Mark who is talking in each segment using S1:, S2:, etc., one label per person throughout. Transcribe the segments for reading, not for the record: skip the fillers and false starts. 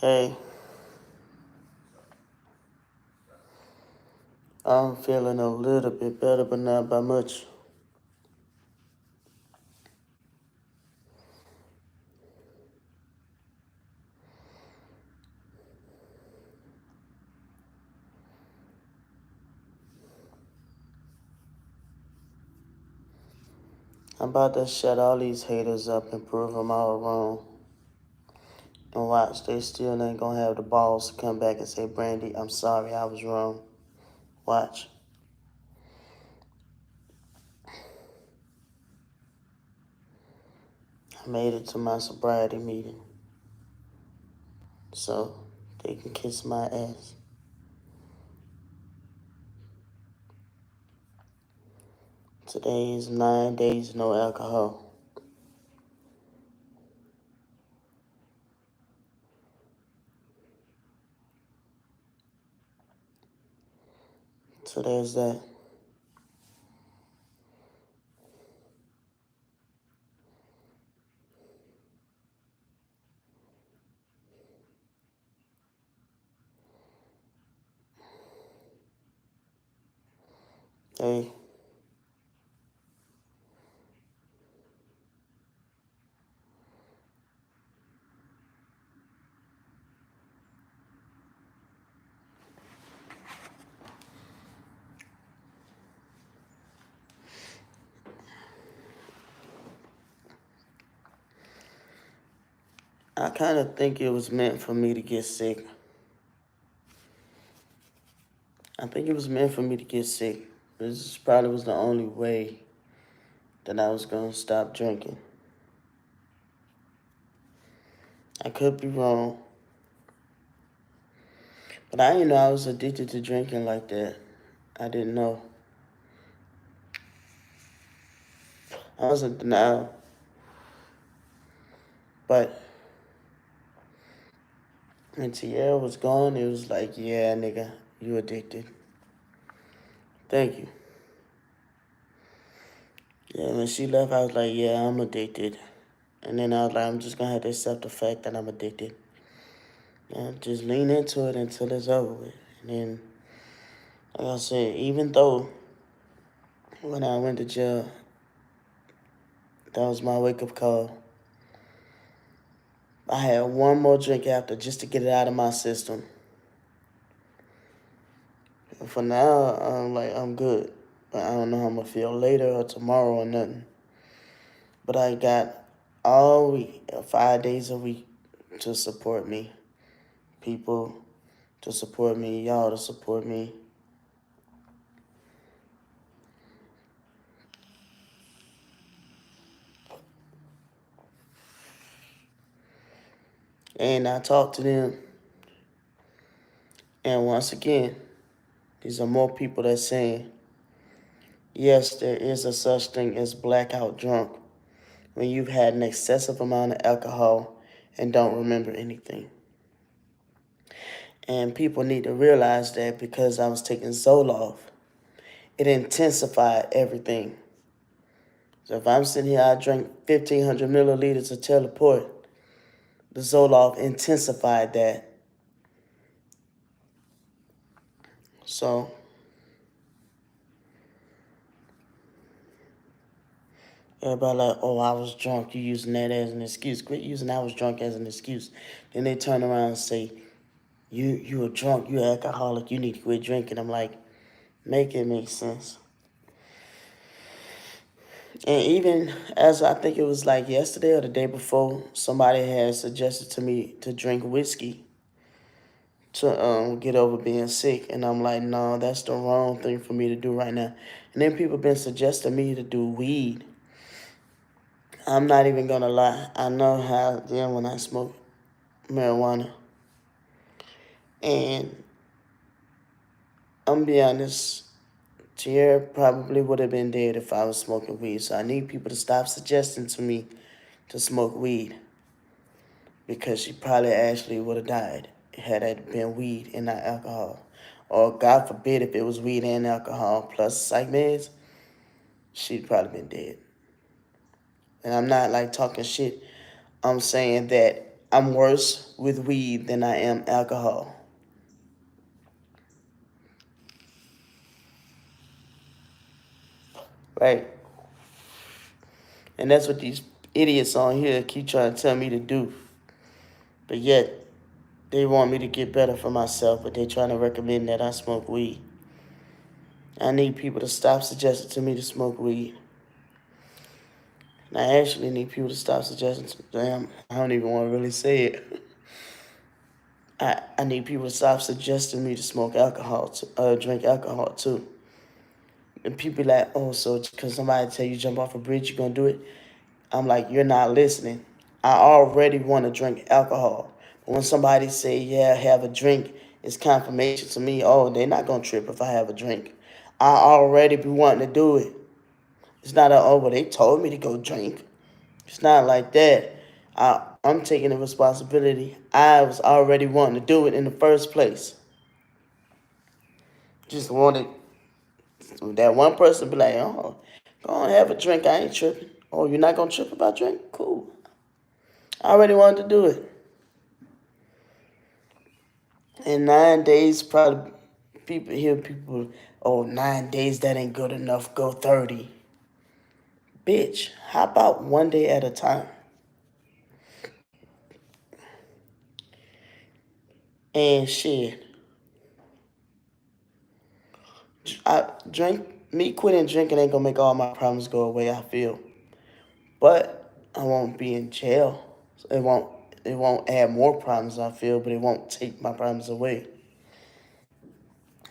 S1: Hey, I'm feeling a little bit better, but not by much. I'm about to shut all these haters up and prove them all wrong. And watch, they still ain't gonna have the balls to come back and say, Brandy, I'm sorry, I was wrong. Watch. I made it to my sobriety meeting, so they can kiss my ass. Today is 9 days, no alcohol. So there's that. Hey, I kind of think it was meant for me to get sick. I think it was meant for me to get sick. This probably was the only way that I was going to stop drinking. I could be wrong, but I didn't know I was addicted to drinking like that. I didn't know. I was in denial. But when Tierra was gone, it was like, yeah, nigga, you addicted. Thank you. Yeah, when she left, I was like, yeah, I'm addicted. And then I was like, I'm just going to have to accept the fact that I'm addicted. And just lean into it until it's over with. And then, like I said, even though when I went to jail, that was my wake-up call. I had one more drink after just to get it out of my system. And for now, I'm good. But I don't know how I'm going to feel later or tomorrow or nothing. But I got all week, 5 days a week to support me. People to support me, y'all to support me. And I talk to them. And once again, these are more people that's saying, yes, there is a such thing as blackout drunk when you've had an excessive amount of alcohol and don't remember anything. And people need to realize that because I was taking Zoloft, it intensified everything. So if I'm sitting here, I drank 1,500 milliliters of Teleport. The Zoloft intensified that. So everybody like, oh, I was drunk. You using that as an excuse. Quit using I was drunk as an excuse. Then they turn around and say, you were drunk. You an alcoholic. You need to quit drinking. I'm like, make it make sense. And even as I think it was like yesterday or the day before, somebody had suggested to me to drink whiskey to get over being sick. And I'm like, no, that's the wrong thing for me to do right now. And then people been suggesting me to do weed. I'm not even gonna lie. I know how then when I smoke marijuana. And I'm gonna be honest, Tierra probably would have been dead if I was smoking weed. So I need people to stop suggesting to me to smoke weed. Because she probably actually would have died had it been weed and not alcohol. Or God forbid if it was weed and alcohol plus psych meds, she'd probably been dead. And I'm not like talking shit. I'm saying that I'm worse with weed than I am alcohol. Right? And that's what these idiots on here keep trying to tell me to do. But yet, they want me to get better for myself, but they're trying to recommend that I smoke weed. I need people to stop suggesting to me to smoke weed. And I actually need people to stop suggesting to, damn, I don't even want to really say it. I need people to stop suggesting me to smoke alcohol, drink alcohol too. And people like, oh, so because somebody tell you jump off a bridge, you're going to do it? I'm like, you're not listening. I already want to drink alcohol. But when somebody say, yeah, have a drink, it's confirmation to me, oh, they're not going to trip if I have a drink. I already be wanting to do it. It's not a, oh, well, they told me to go drink. It's not like that. I'm taking the responsibility. I was already wanting to do it in the first place. Just wanted that one person to be like, oh, go on, have a drink. I ain't tripping. Oh, you're not going to trip about drink? Cool. I already wanted to do it. In 9 days, probably people hear people, oh, 9 days, that ain't good enough. Go 30. Bitch, how about one day at a time? And shit, me quitting drinking ain't gonna make all my problems go away, I feel. But I won't be in jail. It won't it won't add more problems, I feel, but it won't take my problems away.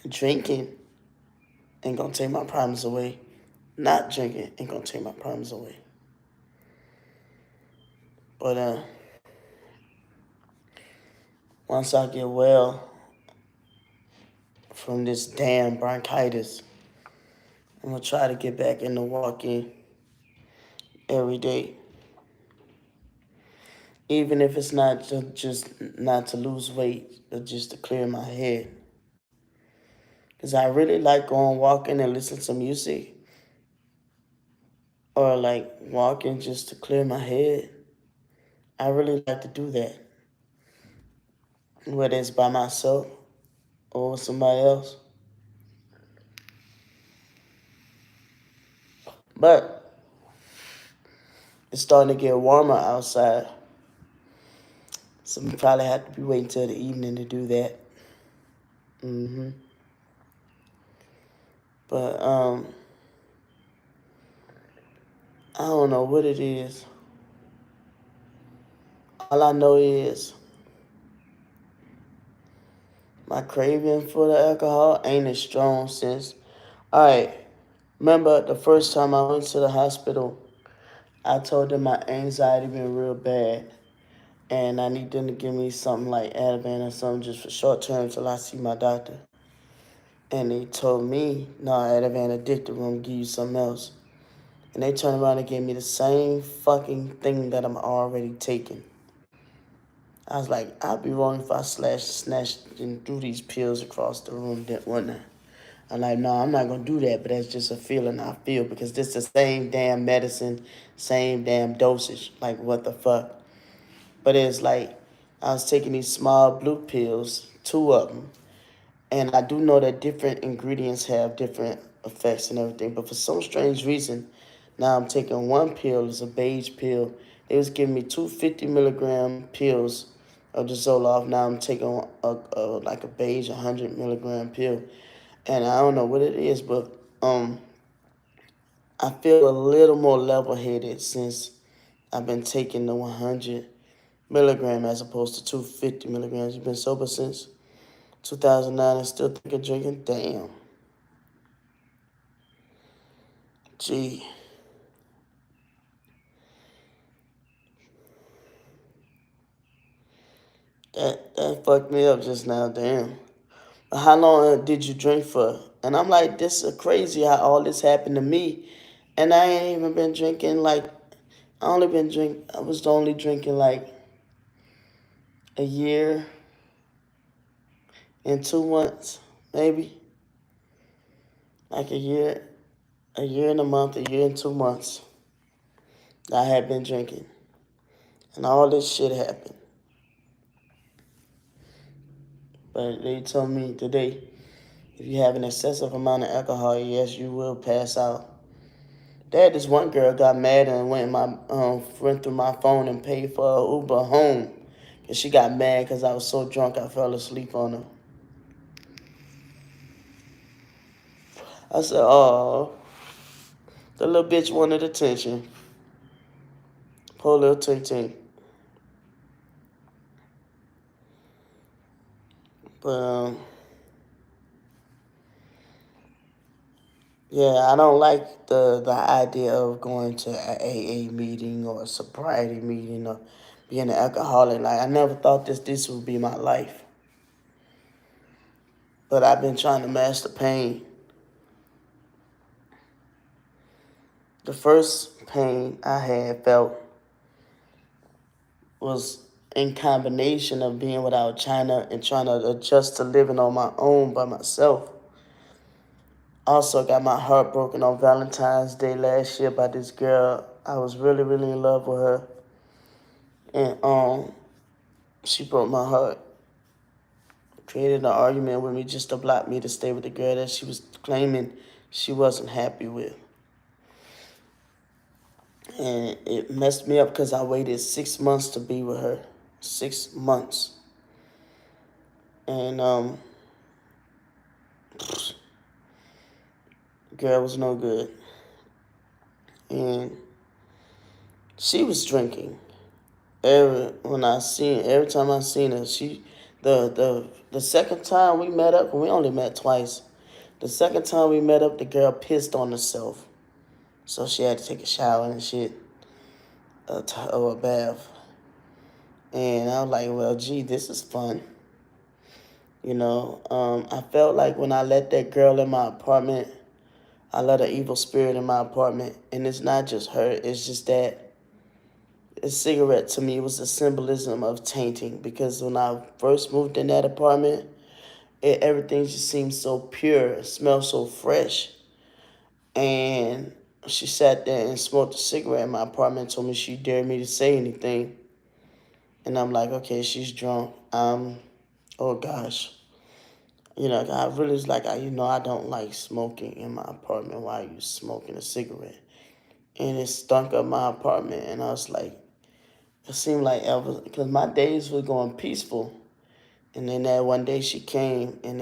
S1: Drinking ain't gonna take my problems away. Not drinking ain't gonna take my problems away. But once I get well from this damn bronchitis, I'm gonna try to get back into walking every day. Even if it's not just not to lose weight, but just to clear my head. Because I really like going walking and listening to music, or like walking just to clear my head. I really like to do that, whether it's by myself or with somebody else. But it's starting to get warmer outside, so we probably have to be waiting till the evening to do that. But I don't know what it is. All I know is my craving for the alcohol ain't as strong since. All right, remember the first time I went to the hospital, I told them my anxiety been real bad, and I need them to give me something like Ativan or something just for short term till I see my doctor. And they told me, no, Ativan addicted, we're gonna give you something else. And they turned around and gave me the same fucking thing that I'm already taking. I was like, I'd be wrong if I snatched and threw these pills across the room, wouldn't I? I'm like, no, I'm not going to do that, but that's just a feeling I feel because this the same damn medicine, same damn dosage. Like, what the fuck? But it's like, I was taking these small blue pills, two of them, and I do know that different ingredients have different effects and everything, but for some strange reason, now I'm taking one pill, it's a beige pill. They was giving me two 50-milligram pills of the Zoloft. Now I'm taking like a beige 100-milligram pill. And I don't know what it is, but I feel a little more level-headed since I've been taking the 100-milligram as opposed to 250 milligrams. You've been sober since 2009 and still think of drinking? Damn. Gee. That fucked me up just now, damn. How long did you drink for? And I'm like, this is crazy how all this happened to me. And I ain't even been drinking like, I was only drinking like a year and 2 months, maybe. Like a year and a month, a year and 2 months. I had been drinking. And all this shit happened. But they told me today, if you have an excessive amount of alcohol, yes, you will pass out. Dad, this one girl got mad and went through my phone and paid for an Uber home. Cause she got mad because I was so drunk I fell asleep on her. I said, oh, the little bitch wanted attention. Poor little ting. But yeah, I don't like the idea of going to an AA meeting or a sobriety meeting or being an alcoholic. Like I never thought this would be my life. But I've been trying to master pain. The first pain I had felt was in combination of being without China and trying to adjust to living on my own by myself. Also got my heart broken on Valentine's Day last year by this girl. I was really, really in love with her. And she broke my heart. Created an argument with me just to block me to stay with the girl that she was claiming she wasn't happy with. And it messed me up because I waited 6 months to be with her. 6 months. And girl was no good. And she was drinking. Every time I seen her, the second time we met up, we only met twice. The second time we met up, the girl pissed on herself, so she had to take a shower and shit, or a bath. And I was like, well, gee, this is fun. I felt like when I let that girl in my apartment, I let an evil spirit in my apartment, and it's not just her. It's just that a cigarette to me was a symbolism of tainting, because when I first moved in that apartment, everything just seemed so pure, it smelled so fresh. And she sat there and smoked a cigarette in my apartment and told me she dared me to say anything. And I'm like, okay, she's drunk. Oh gosh. I really was like, I don't like smoking in my apartment. Why are you smoking a cigarette? And it stunk up my apartment. And I was like, it seemed like ever, because my days were going peaceful. And then that one day she came and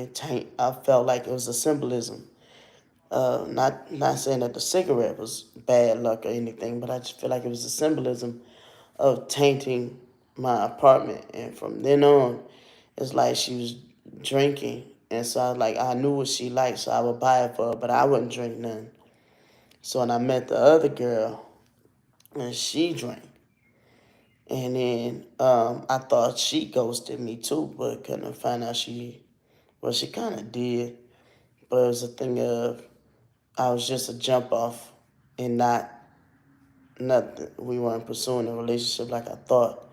S1: I felt like it was a symbolism. Not saying that the cigarette was bad luck or anything, but I just feel like it was a symbolism of tainting my apartment. And from then on, it's like she was drinking. And so I knew what she liked, so I would buy it for her, but I wouldn't drink none. So when I met the other girl, and she drank. And then I thought she ghosted me too, but couldn't find out she kind of did. But it was a thing of, I was just a jump off and not nothing. We weren't pursuing a relationship like I thought.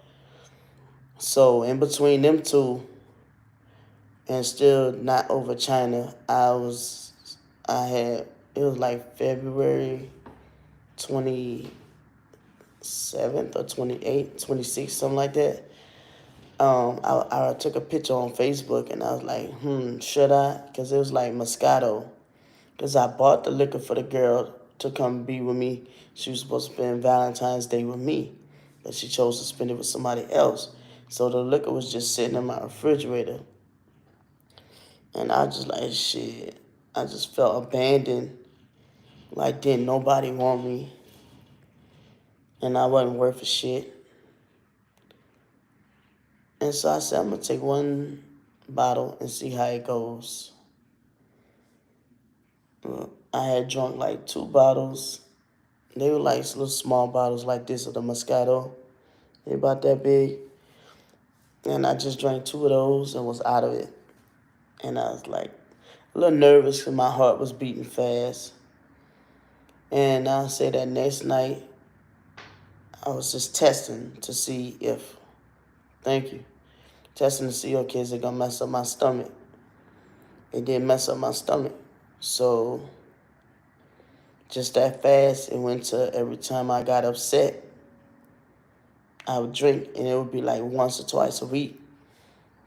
S1: So in between them two, and still not over China, it was like February 27th or 28th, 26th, something like that. I took a picture on Facebook and I was like, should I? Because it was like Moscato. Because I bought the liquor for the girl to come be with me. She was supposed to spend Valentine's Day with me, but she chose to spend it with somebody else. So the liquor was just sitting in my refrigerator. And I was just like, shit. I just felt abandoned. Like, didn't nobody want me. And I wasn't worth a shit. And so I said, I'm going to take one bottle and see how it goes. I had drunk like 2 bottles. They were like little small bottles like this of the Moscato. They about that big. And I just drank 2 of those and was out of it. And I was like a little nervous because my heart was beating fast. And I say that next night, I was just testing to see if, thank you, testing to see, okay, is it going to mess up my stomach? It didn't mess up my stomach. So just that fast, it went to every time I got upset, I would drink, and it would be like once or twice a week.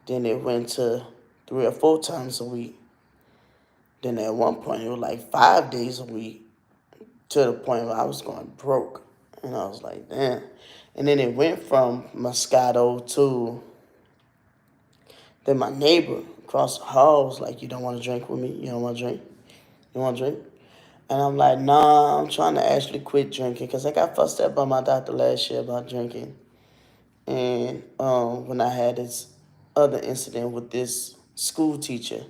S1: Then it went to 3 or 4 times a week. Then at one point it was like 5 days a week, to the point where I was going broke. And I was like, damn. And then it went from Moscato to, then my neighbor across the hall was like, you don't want to drink with me? You don't want to drink? You want to drink? And I'm like, nah, I'm trying to actually quit drinking because I got fussed at by my doctor last year about drinking. And when I had this other incident with this school teacher,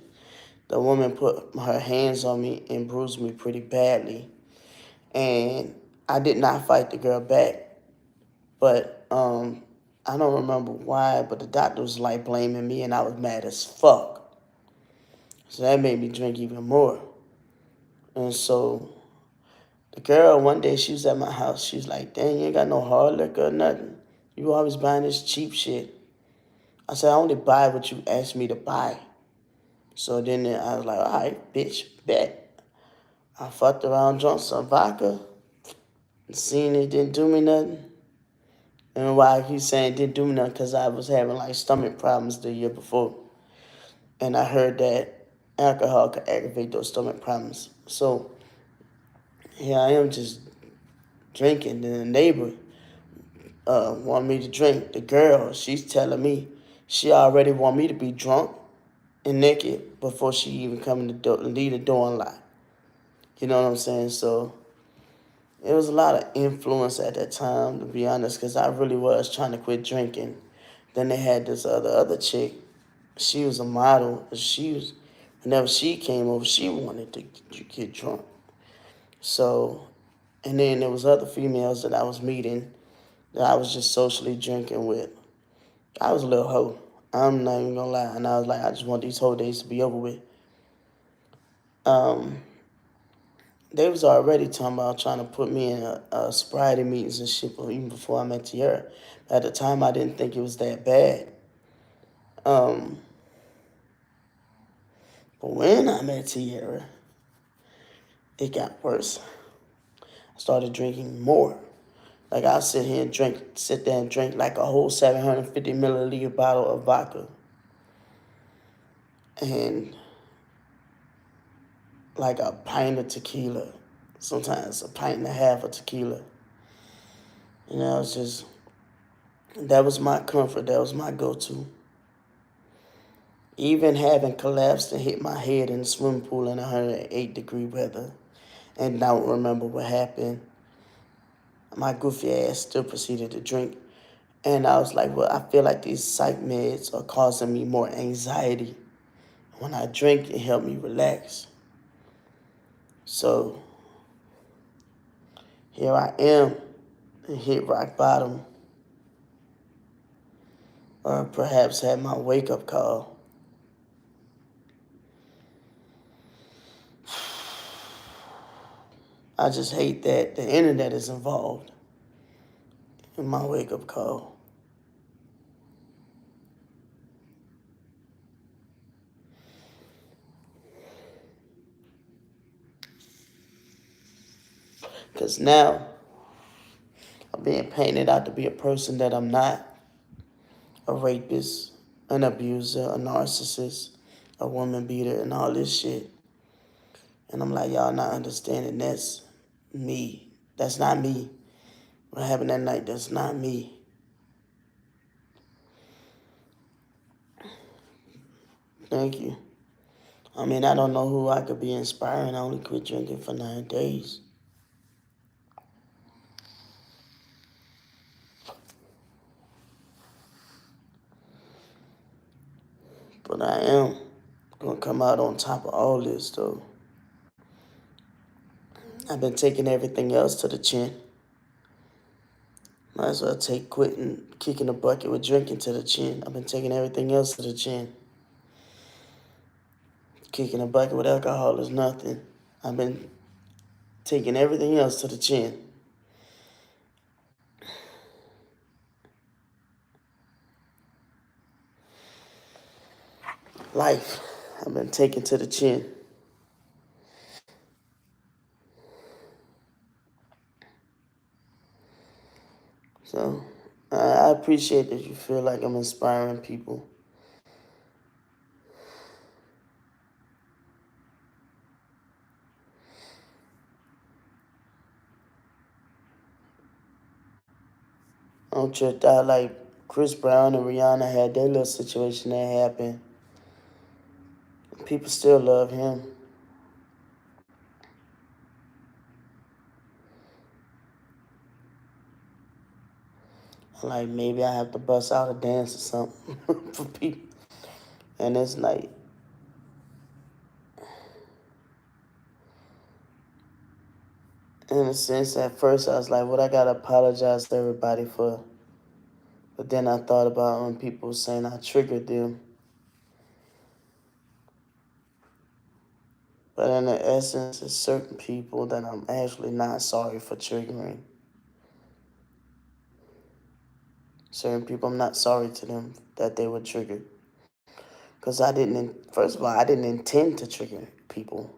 S1: the woman put her hands on me and bruised me pretty badly. And I did not fight the girl back. But I don't remember why, but the doctor was like blaming me and I was mad as fuck. So that made me drink even more. And so the girl, one day she was at my house. She was like, dang, you ain't got no hard liquor or nothing. You always buying this cheap shit. I said, I only buy what you asked me to buy. So then I was like, all right, bitch, bet. I fucked around, drunk some vodka, and seen it didn't do me nothing. And why he's saying it didn't do me nothing, because I was having like stomach problems the year before. And I heard that alcohol could aggravate those stomach problems. So here I am just drinking. Then the neighbor want me to drink. The girl, she's telling me she already want me to be drunk and naked before she even come in the door, leave the door unlocked. You know what I'm saying? So it was a lot of influence at that time, to be honest, because I really was trying to quit drinking. Then they had this other chick. She was a model. Whenever she came over, she wanted to get drunk. So, and then there was other females that I was meeting that I was just socially drinking with. I was a little hoe. I'm not even gonna lie. And I was like, I just want these whole days to be over with. Um, they was already talking about trying to put me in a sobriety meetings and shit, even before I met Tierra. At the time, I didn't think it was that bad. Um, but when I met Tierra, it got worse. I started drinking more. Like I'll sit there and drink like a whole 750 milliliter bottle of vodka. And like a pint of tequila. Sometimes a pint and a half of tequila. You know, it's just, that was my comfort. That was my go-to. Even having collapsed and hit my head in the swimming pool in 108-degree weather and don't remember what happened, my goofy ass still proceeded to drink. And I was like, well, I feel like these psych meds are causing me more anxiety. When I drink, it helped me relax. So here I am, and hit rock bottom, or perhaps had my wake-up call. I just hate that the internet is involved in my wake-up call. Because now I'm being painted out to be a person that I'm not. A rapist, an abuser, a narcissist, a woman beater, and all this shit. And I'm like, y'all not understanding that's me. That's not me. What happened that night, that's not me. Thank you. I mean, I don't know who I could be inspiring. I only quit drinking for 9 days. But I am going to come out on top of all this, though. I've been taking everything else to the chin. Might as well take quitting, kicking the bucket with drinking to the chin. I've been taking everything else to the chin. Kicking a bucket with alcohol is nothing. I've been taking everything else to the chin. Life, I've been taking to the chin. So I appreciate that you feel like I'm inspiring people. I'm tripped out like Chris Brown and Rihanna had their little situation that happened. People still love him. Like maybe I have to bust out a dance or something for people. And it's like, in a sense, at first I was like, what I gotta apologize to everybody for. But then I thought about when people saying I triggered them. But in the essence, it's certain people that I'm actually not sorry for triggering. Certain people, I'm not sorry to them that they were triggered. Because first of all, I didn't intend to trigger people.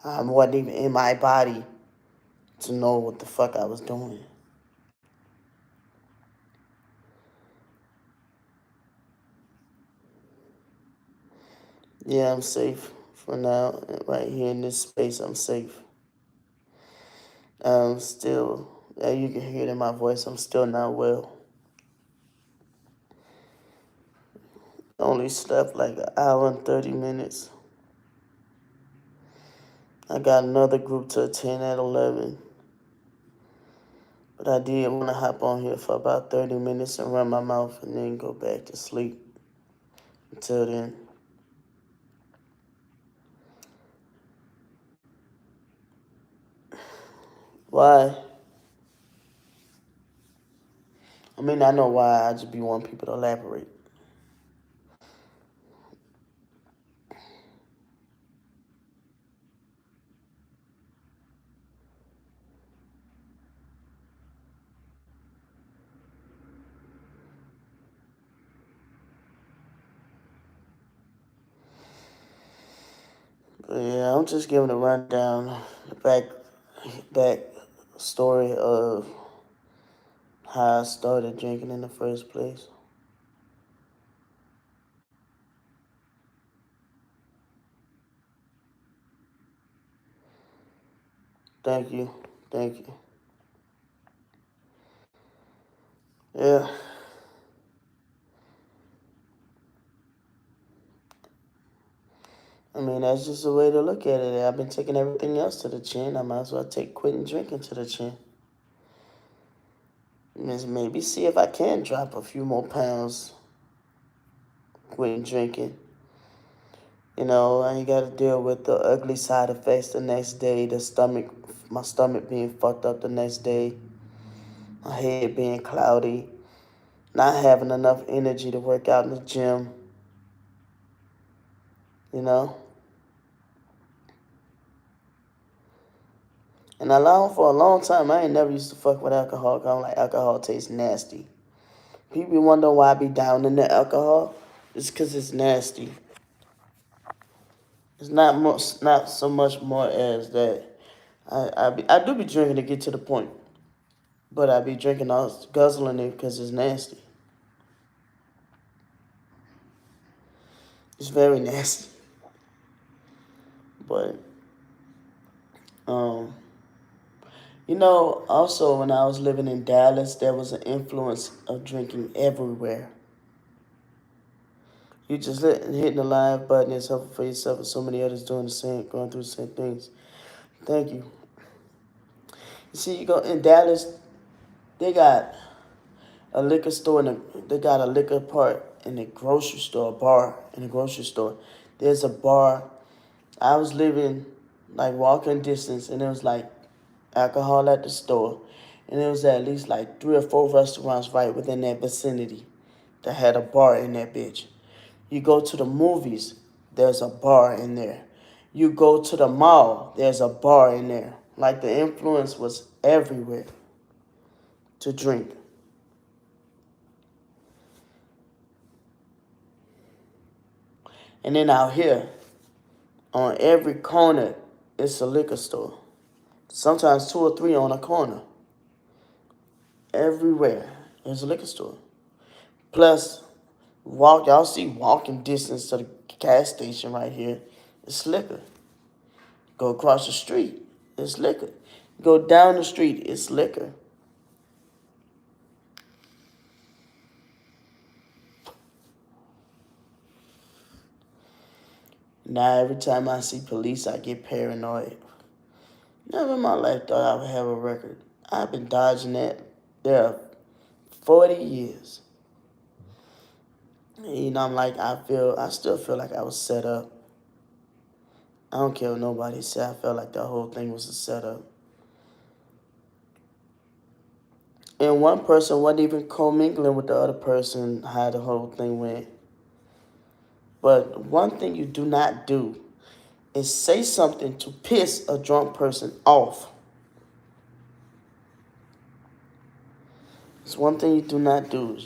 S1: I wasn't even in my body to know what the fuck I was doing. Yeah, I'm safe for now. Right here in this space, I'm safe. Still, you can hear it in my voice, I'm still not well. Only slept like an hour and 30 minutes. I got another group to attend at 11. But I did want to hop on here for about 30 minutes and run my mouth and then go back to sleep. Until then. Why? I mean, I know why. I just be wanting people to elaborate. But yeah, I'm just giving a rundown, back story of how I started drinking in the first place. Thank you. Thank you. Yeah. I mean, that's just a way to look at it. I've been taking everything else to the chin. I might as well take quitting drinking to the chin. Maybe see if I can drop a few more pounds quitting drinking. You know, I ain't got to deal with the ugly side effects the next day, my stomach being fucked up the next day, my head being cloudy, not having enough energy to work out in the gym, you know. And for a long time, I ain't never used to fuck with alcohol. 'Cause I'm like, alcohol tastes nasty. People wonder why I be down in the alcohol. It's because it's nasty. It's not so much more as that. I do be drinking to get to the point, but I be drinking guzzling it because it's nasty. It's very nasty. But um, also when I was living in Dallas, there was an influence of drinking everywhere. You just hitting the live button is helpful for yourself and so many others going through the same things. Thank you. You see, you go in Dallas, they got a liquor store they got a liquor part in the grocery store, a bar in the grocery store. There's a bar. I was living like walking distance, and it was like alcohol at the store, and it was at least like 3 or 4 restaurants right within that vicinity that had a bar in that bitch. You go to the movies, there's a bar in there. You go to the mall, there's a bar in there. Like the influence was everywhere to drink. And then out here, on every corner, it's a liquor store. Sometimes 2 or 3 on a corner. Everywhere, there's a liquor store. Plus, y'all see walking distance to the gas station right here. It's liquor. Go across the street, it's liquor. Go down the street, it's liquor. Now every time I see police, I get paranoid. Never in my life thought I would have a record. I've been dodging that there 40 years. You know, I'm like, I still feel like I was set up. I don't care what nobody said. I felt like the whole thing was a setup. And one person wasn't even commingling with the other person, how the whole thing went. But one thing you do not do is say something to piss a drunk person off. It's one thing you do not do.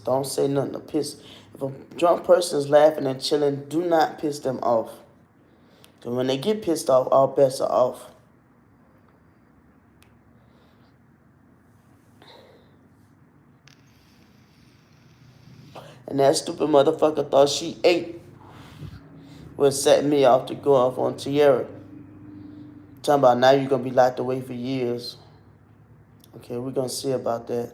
S1: Don't say nothing to piss. If a drunk person is laughing and chilling, do not piss them off. Because when they get pissed off, all bets are off. And that stupid motherfucker thought she ate what set me off to go off on Tierra. Talking about now you're going to be locked away for years. Okay, we're going to see about that.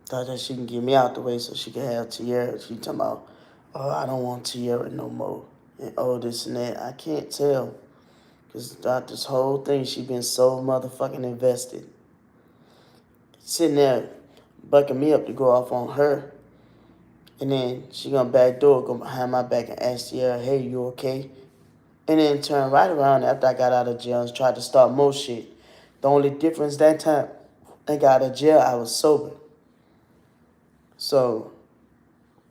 S1: Thought that she can get me out the way so she can have Tierra. She talking about, oh, I don't want Tierra no more. And oh, this and that. I can't tell. Because throughout this whole thing, she been so motherfucking invested. Sitting there bucking me up to go off on her. And then she gonna backdoor, go behind my back and ask Tierra, hey, you okay? And then turn right around after I got out of jail and tried to start more shit. The only difference that time I got out of jail, I was sober. So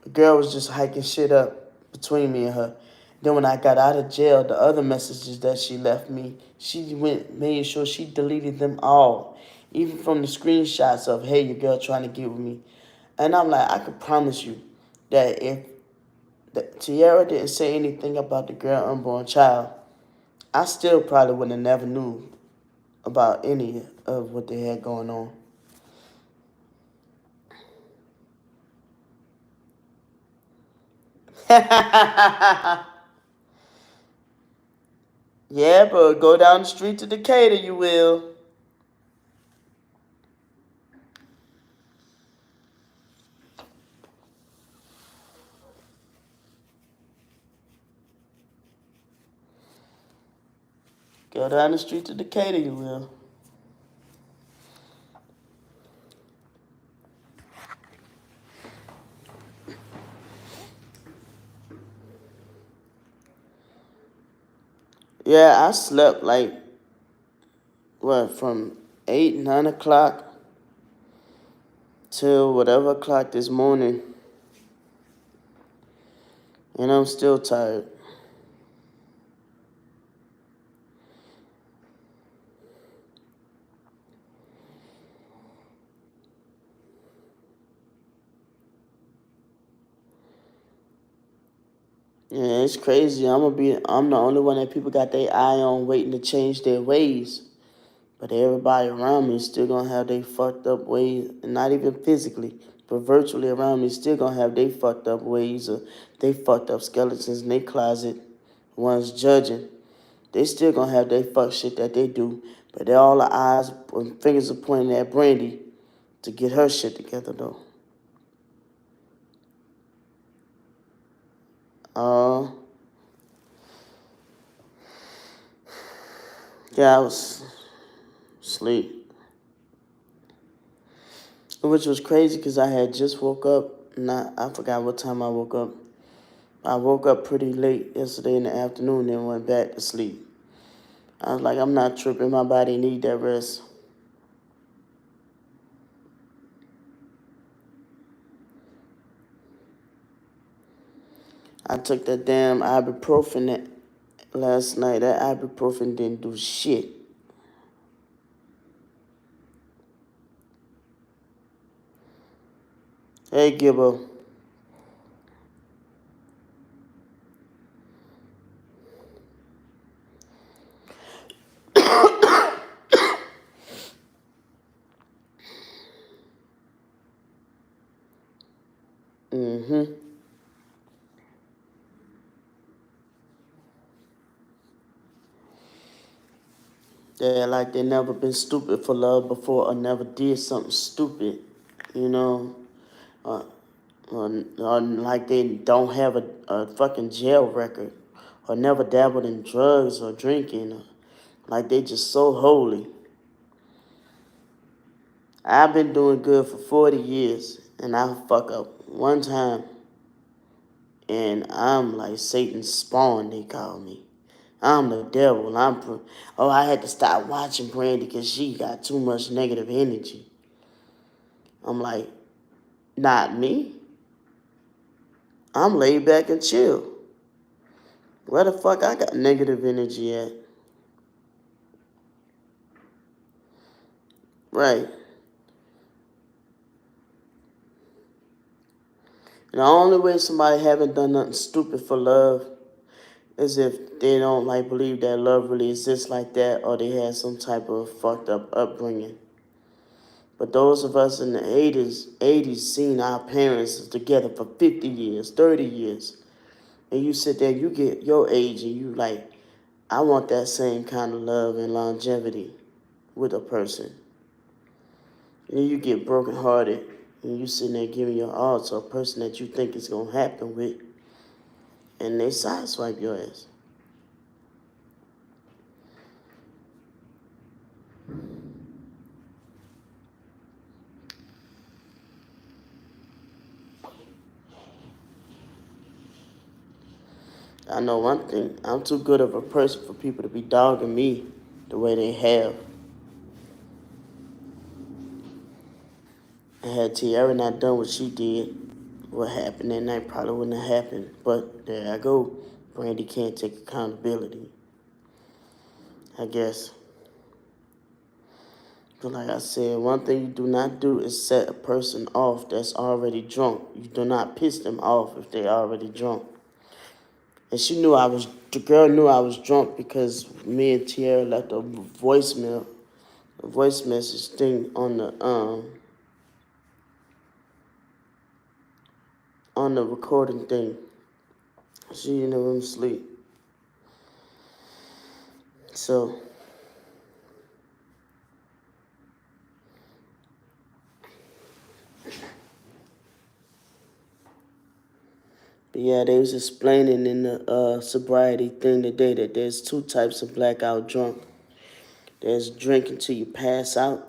S1: the girl was just hiking shit up between me and her. Then when I got out of jail, the other messages that she left me, she made sure she deleted them all. Even from the screenshots of, hey, your girl trying to get with me. And I'm like, I can promise you that if Tierra didn't say anything about the girl unborn child, I still probably would have never knew about any of what they had going on. Yeah, but go down the street to Decatur, you will. Go down the street to Decatur, you will. Yeah, I slept like, from 8, 9 o'clock till whatever o'clock this morning. And I'm still tired. Yeah, it's crazy. I'm the only one that people got their eye on waiting to change their ways. But everybody around me is still gonna have their fucked up ways, and not even physically, but virtually around me still gonna have their fucked up ways or they fucked up skeletons in their closet. One's judging. They still gonna have their fuck shit that they do. But they all the eyes and fingers are pointing at Brandy to get her shit together though. Uh yeah, I was asleep. Which was crazy because I had just woke up. I forgot what time I woke up. I woke up pretty late yesterday in the afternoon and went back to sleep. I was like, I'm not tripping. My body need that rest. I took that damn ibuprofen last night. That ibuprofen didn't do shit. Hey, Gibbo. Mm-hmm. Yeah, like they never been stupid for love before or never did something stupid, you know. or like they don't have a fucking jail record, or never dabbled in drugs or drinking, or like they just so holy. I've been doing good for 40 years, and I fuck up one time, and I'm like Satan's spawn, they call me. I'm the devil. I had to stop watching Brandy because she got too much negative energy. I'm like, not me. I'm laid back and chill. Where the fuck I got negative energy at? Right. And the only way somebody haven't done nothing stupid for love is if they don't like believe that love really exists like that, or they had some type of fucked up upbringing. But those of us in the 80s seen our parents together for 50 years, 30 years. And you sit there, you get your age, and you like, I want that same kind of love and longevity with a person. And you get brokenhearted, and you sitting there giving your all to a person that you think is going to happen with, and they sideswipe your ass. I know one thing. I'm too good of a person for people to be dogging me the way they have. And had Tiara not done what she did, what happened that night probably wouldn't have happened. But there I go. Brandy can't take accountability, I guess. But like I said, one thing you do not do is set a person off that's already drunk. You do not piss them off if they're already drunk. And the girl knew I was drunk because me and Tiara left a voice message thing on the recording thing. She in the room sleep. So but yeah, they was explaining in the sobriety thing today that there's two types of blackout drunk. There's drinking till you pass out,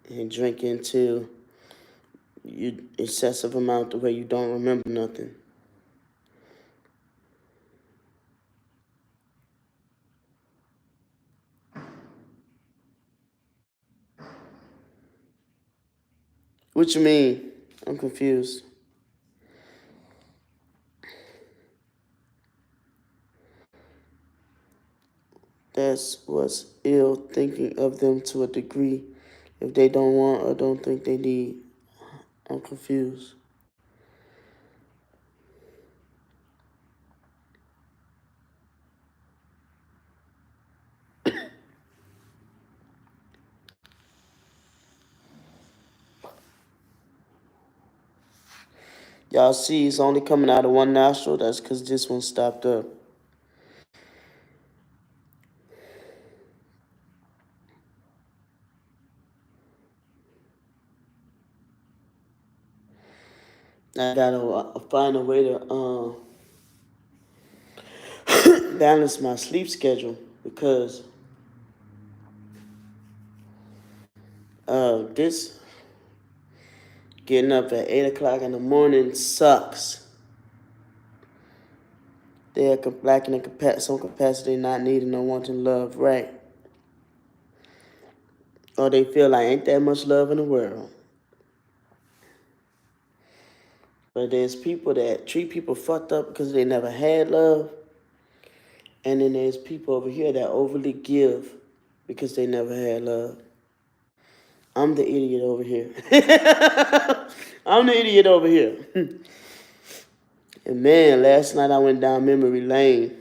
S1: and drinking till you excessive amount the way you don't remember nothing. What you mean? I'm confused. That's what's ill, thinking of them to a degree if they don't want or don't think they need. I'm confused. Y'all see it's only coming out of one nostril. That's because this one stopped up. I gotta find a way to balance my sleep schedule because this getting up at 8 o'clock in the morning sucks. They're lacking in some capacity, not needing or wanting love, right? Or they feel like ain't that much love in the world. But there's people that treat people fucked up because they never had love. And then there's people over here that overly give because they never had love. I'm the idiot over here. I'm the idiot over here. And man, last night I went down memory lane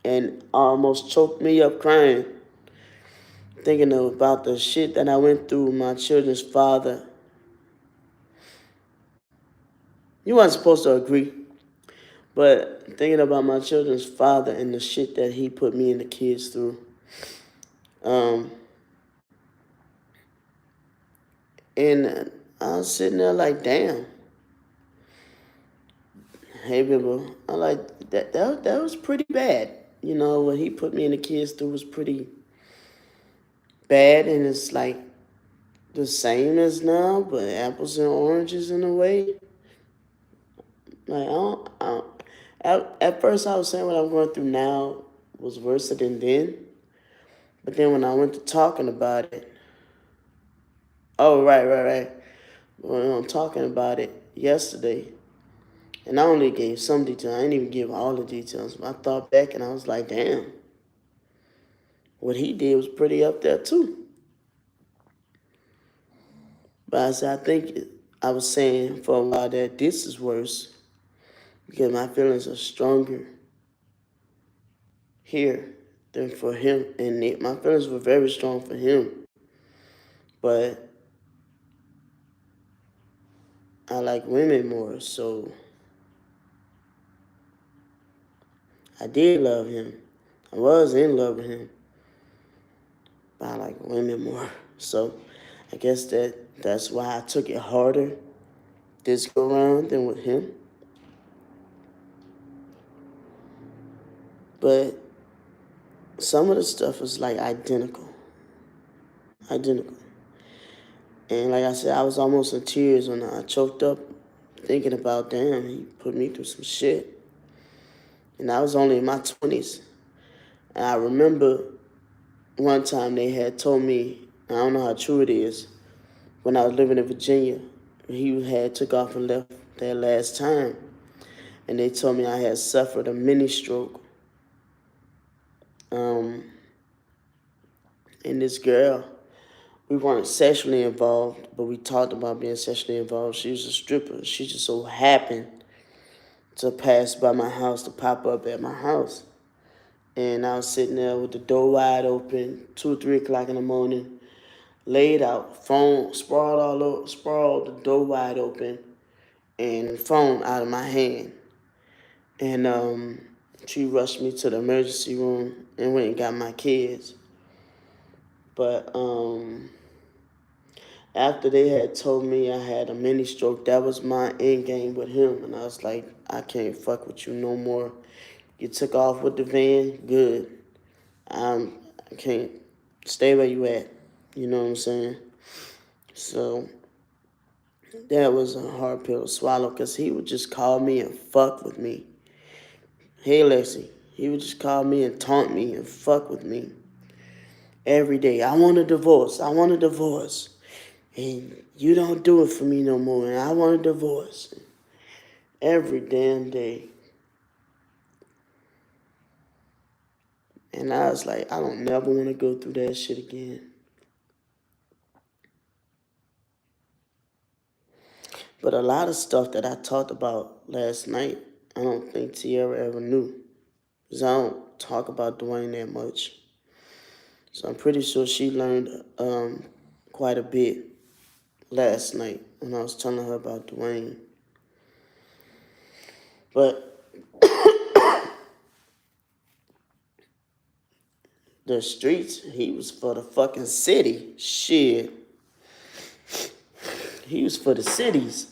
S1: and almost choked me up crying, thinking about the shit that I went through with my children's father. You weren't supposed to agree, but thinking about my children's father and the shit that he put me and the kids through. And I was sitting there like, damn. Hey, people. I like that. That was pretty bad. You know, what he put me and the kids through was pretty bad, and it's like the same as now, but apples and oranges in a way. Like I don't. At first, I was saying what I'm going through now was worse than then, but then when I went to talking about it, oh right. When I'm talking about it yesterday, and I only gave some detail. I didn't even give all the details. But I thought back and I was like, damn, what he did was pretty up there too. But I said, I think I was saying for a while that this is worse because my feelings are stronger here than for him. And my feelings were very strong for him. But I like women more, so I did love him. I was in love with him, but I like women more. So I guess that's why I took it harder this go around than with him. But some of the stuff was like identical. Identical. And like I said, I was almost in tears when I choked up thinking about, damn, he put me through some shit. And I was only in my 20s. And I remember one time they had told me, I don't know how true it is, when I was living in Virginia, he had took off and left that last time. And they told me I had suffered a mini stroke. And this girl, we weren't sexually involved, but we talked about being sexually involved. She was a stripper. She just so happened to pass by my house, to pop up at my house. And I was sitting there with the door wide open, 2 or 3 o'clock in the morning, laid out, phone sprawled all over, sprawled the door wide open, and phone out of my hand. And she rushed me to the emergency room and went and got my kids. But after they had told me I had a mini stroke, that was my end game with him. And I was like, I can't fuck with you no more. You took off with the van, good. I can't stay where you at. You know what I'm saying? So that was a hard pill to swallow because he would just call me and fuck with me. Hey, Lexi. He would just call me and taunt me and fuck with me every day. I want a divorce. I want a divorce. And you don't do it for me no more. And I want a divorce. Every damn day. And I was like, I don't never want to go through that shit again. But a lot of stuff that I talked about last night, I don't think Tierra ever knew. Because I don't talk about Dwayne that much. So I'm pretty sure she learned quite a bit last night when I was telling her about Dwayne. But the streets, he was for the fucking city. Shit. He was for the cities.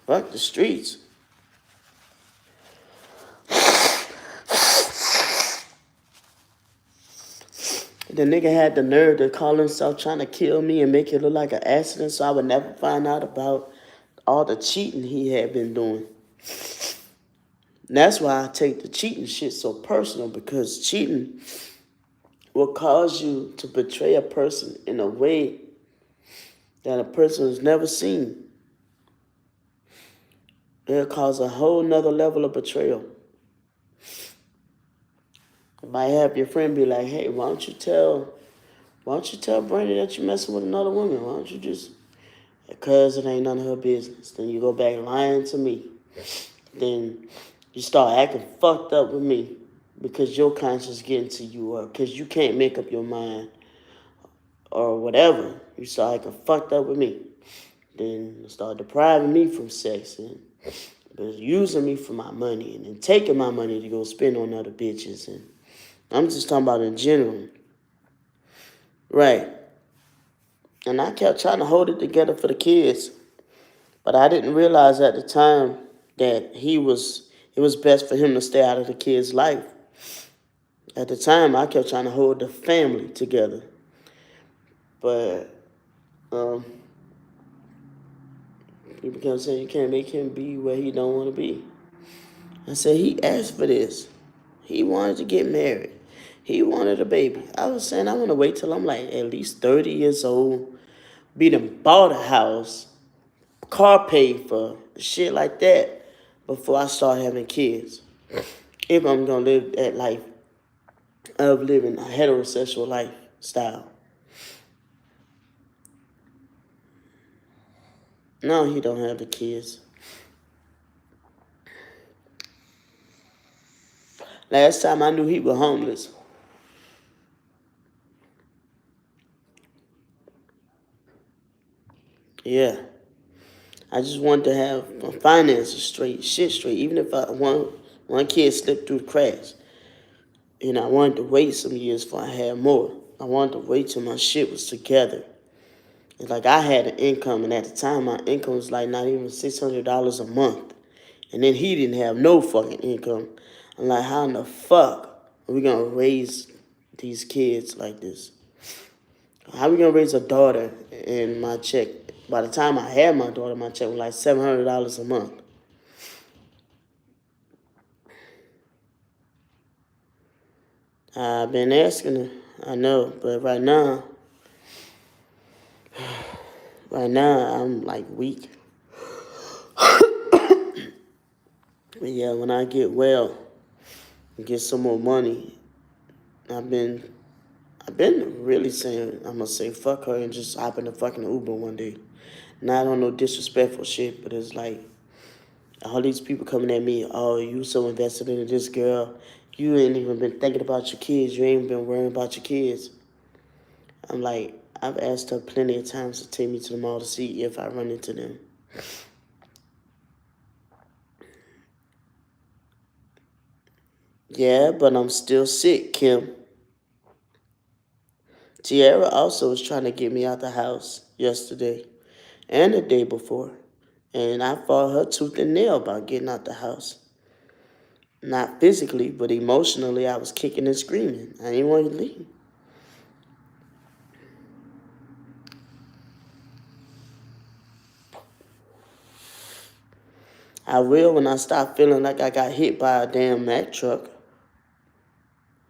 S1: Fuck the streets. The nigga had the nerve to call himself trying to kill me and make it look like an accident so I would never find out about all the cheating he had been doing. And that's why I take the cheating shit so personal, because cheating will cause you to betray a person in a way that a person has never seen. It'll cause a whole nother level of betrayal. You might have your friend be like, hey, why don't you tell Brandy that you're messing with another woman? Why don't you just, because it ain't none of her business. Then you go back lying to me. Then you start acting fucked up with me because your conscience getting to you, or because you can't make up your mind, or whatever. You start acting fucked up with me. Then you start depriving me from sex and using me for my money, and then taking my money to go spend on other bitches. And I'm just talking about in general. Right. And I kept trying to hold it together for the kids. But I didn't realize at the time that it was best for him to stay out of the kid's life. At the time, I kept trying to hold the family together, but um, people kept saying you can't make him be where he don't want to be. I said he asked for this. He wanted to get married. He wanted a baby. I was saying I want to wait till I'm like at least 30 years old, be done bought a house, car paid for, shit like that, before I start having kids. If I'm gonna live that life of living a heterosexual lifestyle. No, he don't have the kids. Last time I knew he was homeless. Yeah. I just wanted to have my finances straight, shit straight. Even if one kid slipped through the cracks. And I wanted to wait some years before I had more. I wanted to wait till my shit was together. It's like I had an income, and at the time my income was like not even $600 a month. And then he didn't have no fucking income. I'm like, how in the fuck are we gonna raise these kids like this? How are we gonna raise a daughter and my check? By the time I had my daughter, my check was like $700 a month. I've been asking her, I know, but right now I'm like weak. But yeah, when I get well and get some more money, I've been really saying I'm gonna say fuck her and just hop in the fucking Uber one day. Not on no disrespectful shit, but it's like all these people coming at me, oh, you so invested into this girl. You ain't even been thinking about your kids. You ain't been worrying about your kids. I'm like, I've asked her plenty of times to take me to the mall to see if I run into them. Yeah, but I'm still sick, Kim. Tiara also was trying to get me out the house yesterday and the day before. And I fought her tooth and nail about getting out the house. Not physically, but emotionally, I was kicking and screaming. I didn't want to leave. I will when I stop feeling like I got hit by a damn Mack truck.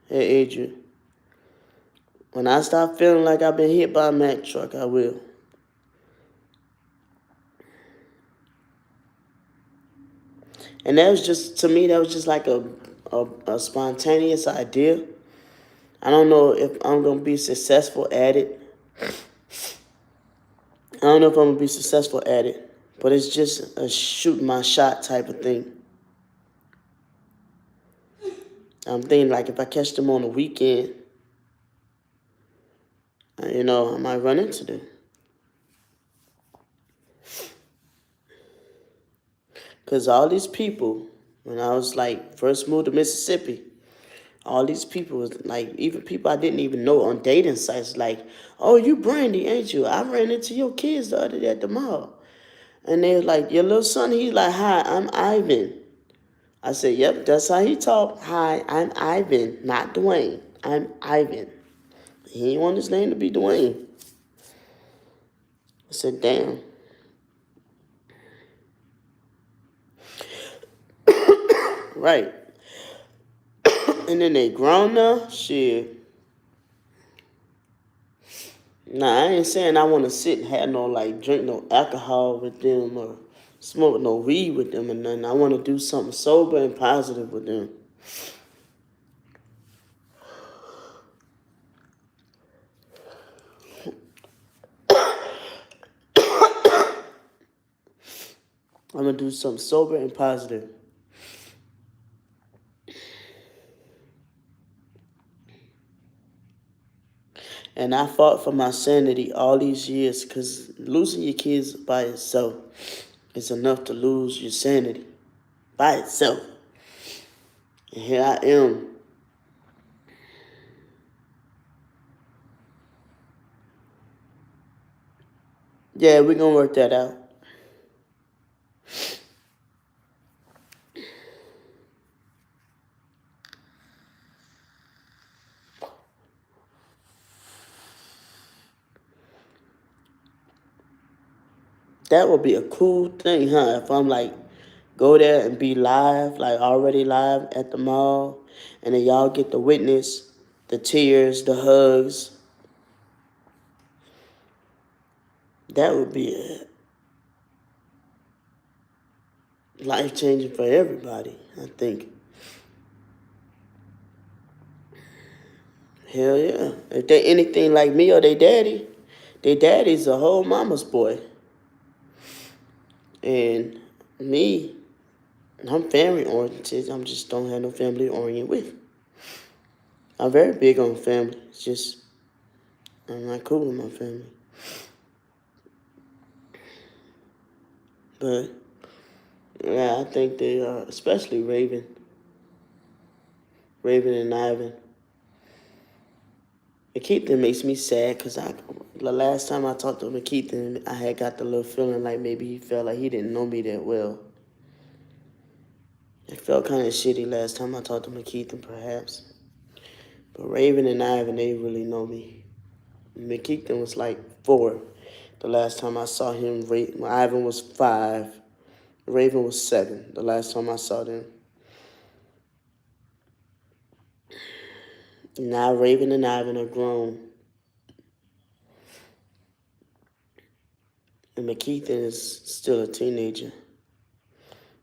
S1: Hey, Adrian. When I stop feeling like I've been hit by a Mack truck, I will. And that was just, to me, that was just like a spontaneous idea. I don't know if I'm going to be successful at it. I don't know if I'm going to be successful at it. But it's just a shoot my shot type of thing. I'm thinking like if I catch them on the weekend, I might run into them. Because all these people, when I was like first moved to Mississippi, all these people was like, even people I didn't even know on dating sites, like, oh, you Brandy, ain't you? I ran into your kids the other day at the mall. And they was like, your little son, he's like, hi, I'm Ivan. I said, yep, that's how he talk. Hi, I'm Ivan, not Dwayne. I'm Ivan. He didn't want his name to be Dwayne. I said, damn. Right. And then they grown now? Shit. Nah, I ain't saying I want to sit and have no, like, drink no alcohol with them or smoke no weed with them or nothing. I want to do something sober and positive with them. I'm going to do something sober and positive. And I fought for my sanity all these years because losing your kids by itself is enough to lose your sanity by itself. And here I am. Yeah, we're going to work that out. That would be a cool thing, huh? If I'm like, go there and be live, like already live at the mall, and then y'all get to witness the tears, the hugs. That would be life changing for everybody, I think. Hell yeah. If they anything like me or their daddy's a whole mama's boy. And me, I'm family oriented. I'm just don't have no family oriented with. I'm very big on family. It's just I'm not cool with my family. But yeah, I think they especially Raven and Ivan. McKeithen makes me sad because the last time I talked to McKeithen, I had got the little feeling like maybe he felt like he didn't know me that well. It felt kind of shitty last time I talked to McKeithen, perhaps. But Raven and Ivan, they really know me. McKeithen was like 4 the last time I saw him. Ivan was 5. Raven was 7 the last time I saw them. Now Raven and Ivan are grown. And McKeithen is still a teenager.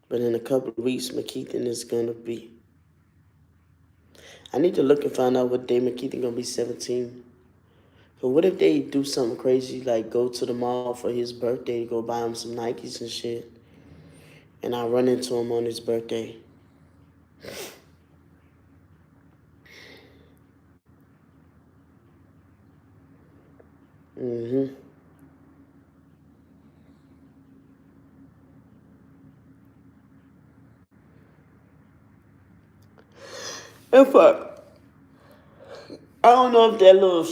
S1: But in a couple of weeks, McKeithen is going to be. I need to look and find out what day McKeithen going to be 17. But what if they do something crazy, like go to the mall for his birthday, go buy him some Nikes and shit, and I run into him on his birthday? Mm-hmm. In fact, I don't know if that little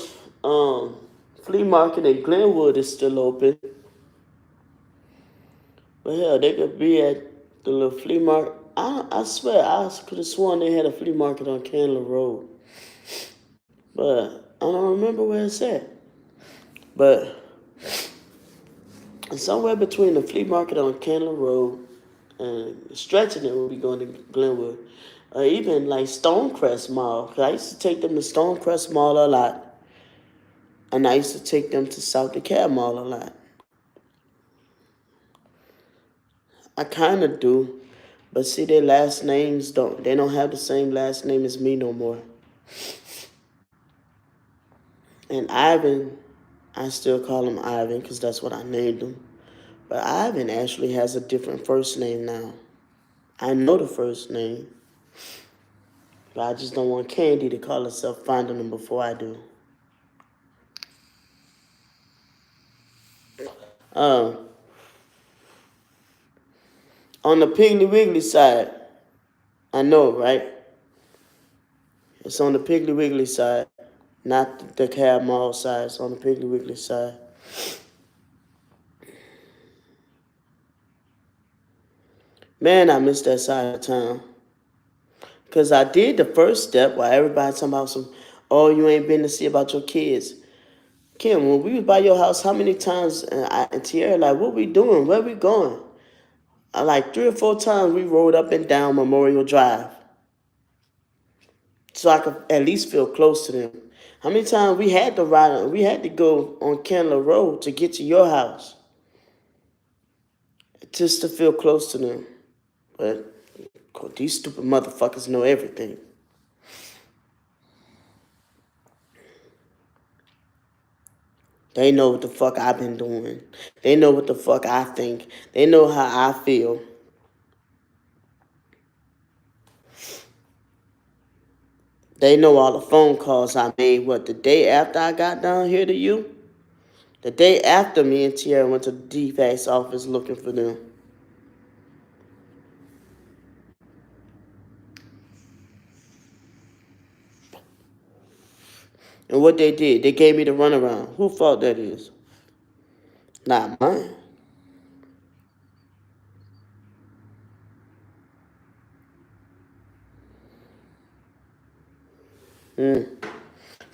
S1: flea market in Glenwood is still open. But hell, they could be at the little flea market. I swear, I could have sworn they had a flea market on Candler Road. But I don't remember where it's at. But somewhere between the flea market on Candler Road and stretching it will be going to Glenwood. Or even like Stonecrest Mall. 'Cause I used to take them to Stonecrest Mall a lot. And I used to take them to South DeKalb Mall a lot. I kind of do. But see, their last names they don't have the same last name as me no more. And Ivan, I still call him Ivan because that's what I named him. But Ivan actually has a different first name now. I know the first name, but I just don't want Candy to call herself finding him before I do. Um, on the Piggly Wiggly side, I know, right? It's on the Piggly Wiggly side, not the Cab Mall side. It's on the Piggly Wiggly side. Man, I miss that side of town. Because I did the first step while everybody talking about oh, you ain't been to see about your kids. Kim, when we was by your house, how many times, and Tierra, like, what we doing? Where we going? Like 3 or 4 times we rode up and down Memorial Drive. So I could at least feel close to them. How many times we had to go on Candler Road to get to your house just to feel close to them. But these stupid motherfuckers know everything. They know what the fuck I've been doing. They know what the fuck I think. They know how I feel. They know all the phone calls I made, the day after I got down here to you? The day after me and Tierra went to the DFAC's office looking for them. And what they did, they gave me the runaround. Who fault that is? Not mine.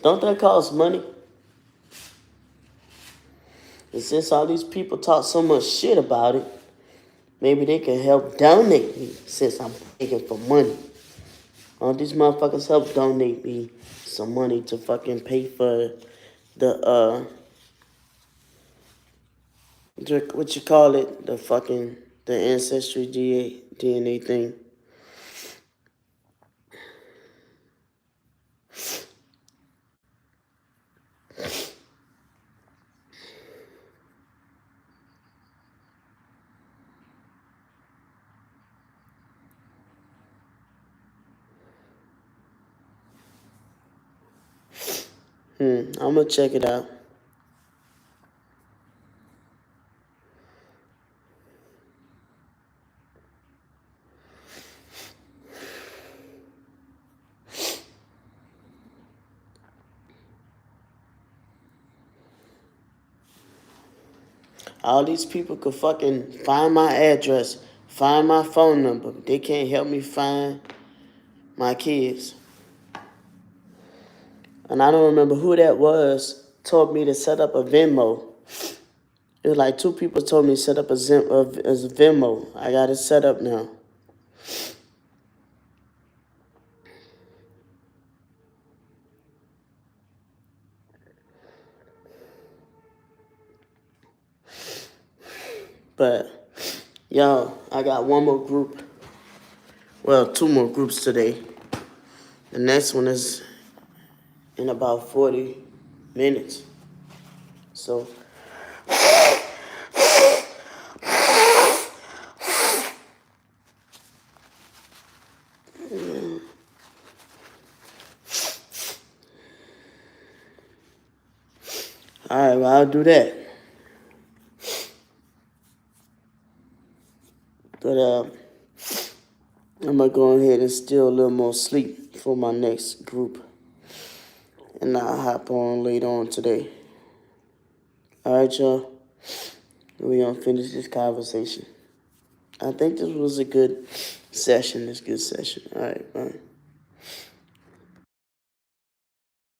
S1: Don't that cost money? And since all these people talk so much shit about it, maybe they can help donate me since I'm begging for money. All these motherfuckers help donate me some money to fucking pay for the what you call it, the ancestry DNA thing. I'm gonna check it out. All these people could fucking find my address, find my phone number. They can't help me find my kids. And I don't remember who that was told me to set up a Venmo. It was like 2 people told me to set up a Venmo. I got it set up now. But, yo, I got one more group. Well, 2 more groups today. The next one is in about 40 minutes. So, all right, well, I'll do that. But I'm going to go ahead and steal a little more sleep for my next group. And I'll hop on later on today. All right, y'all. We're going to finish this conversation. I think this was a good session. All right, bye.